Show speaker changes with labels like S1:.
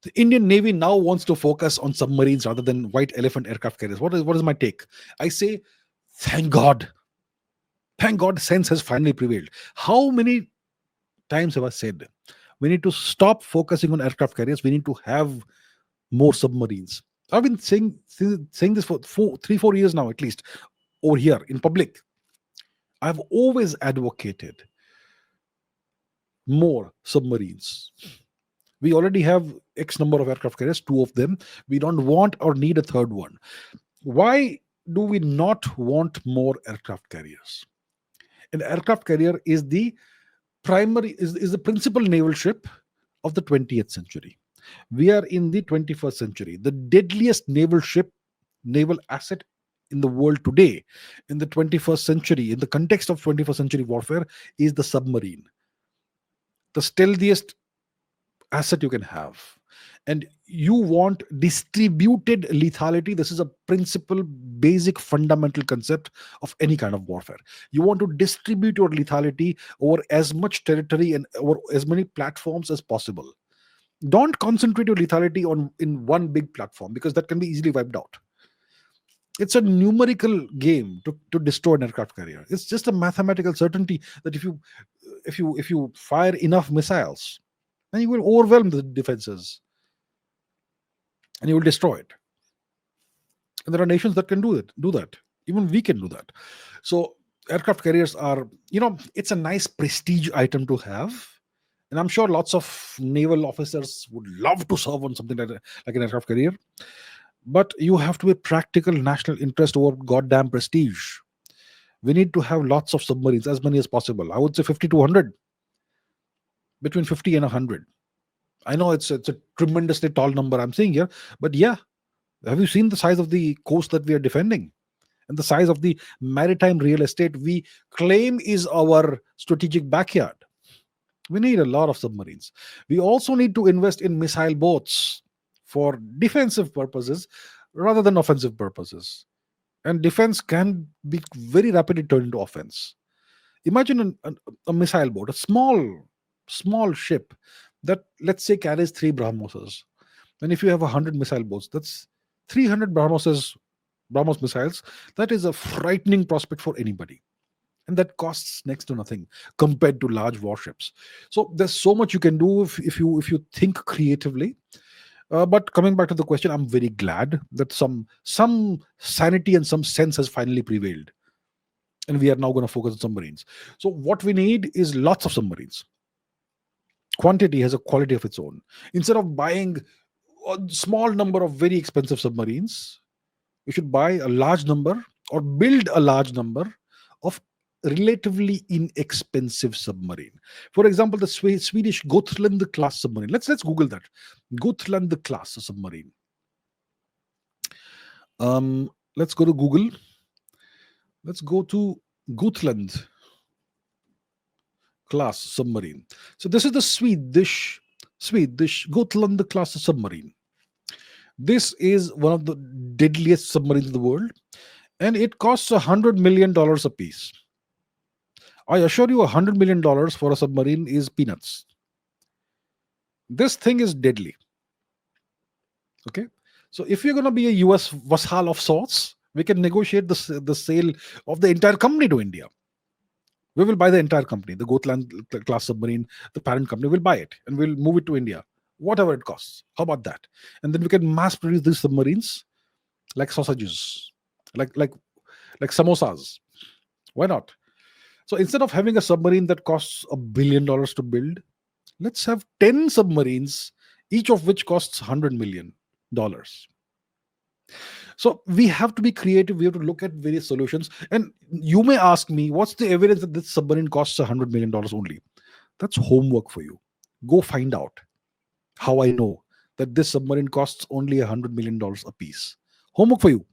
S1: The Indian Navy now wants to focus on submarines rather than white elephant aircraft carriers. What is my take? I say, thank God. Thank God sense has finally prevailed. How many times have I said we need to stop focusing on aircraft carriers? We need to have more submarines. I've been saying this for 4 years now, at least, over here in public. I've always advocated more submarines. We already have X number of aircraft carriers, two of them. We don't want or need a third one. Why do we not want more aircraft carriers? An aircraft carrier is the is the principal naval ship of the 20th century. We are in the 21st century. The deadliest naval asset in the world today, in the 21st century, in the context of 21st century warfare, is the submarine. The stealthiest asset you can have. And you want distributed lethality. This is a principal, basic, fundamental concept of any kind of warfare. You want to distribute your lethality over as much territory and over as many platforms as possible. Don't concentrate your lethality on in one big platform, because that can be easily wiped out. It's a numerical game to destroy an aircraft carrier. It's just a mathematical certainty that if you fire enough missiles, then you will overwhelm the defenses and you will destroy it. And there are nations that can do that. Even we can do that. So aircraft carriers are, it's a nice prestige item to have. And I'm sure lots of naval officers would love to serve on something like an aircraft carrier. But you have to be practical national interest over goddamn prestige. We need to have lots of submarines, as many as possible. I would say 50 to 100. Between 50 and 100. I know it's a tremendously tall number I'm saying here, but yeah, have you seen the size of the coast that we are defending and the size of the maritime real estate we claim is our strategic backyard? We need a lot of submarines. We also need to invest in missile boats for defensive purposes rather than offensive purposes. And defense can be very rapidly turned into offense. Imagine a missile boat, a small ship that, let's say, carries 3 BrahMos's. And if you have 100 missile boats, that's 300 BrahMos missiles. That is a frightening prospect for anybody. And that costs next to nothing compared to large warships. So there's so much you can do if you think creatively. But coming back to the question, I'm very glad that some sanity and some sense has finally prevailed. And we are now going to focus on submarines. So what we need is lots of submarines. Quantity has a quality of its own. Instead of buying a small number of very expensive submarines, we should buy a large number or build a large number of relatively inexpensive submarine. For example, the Swedish Gotland class submarine. Let's Google that. Gotland class submarine. Let's go to Google. Let's go to Gotland class submarine. So this is the Swedish Gotland class submarine. This is one of the deadliest submarines in the world, and it costs $100 million a piece. I assure you, $100 million for a submarine is peanuts. This thing is deadly. Okay, so if you're going to be a US vassal of sorts, we can negotiate the sale of the entire company to India. We will buy the entire company, the Gotland class submarine, the parent company will buy it and we'll move it to India, whatever it costs. How about that? And then we can mass produce these submarines like sausages, like samosas. Why not? So instead of having a submarine that costs $1 billion to build, let's have 10 submarines, each of which costs $100 million. So we have to be creative. We have to look at various solutions. And you may ask me, what's the evidence that this submarine costs $100 million only? That's homework for you. Go find out how I know that this submarine costs only $100 million a piece. Homework for you.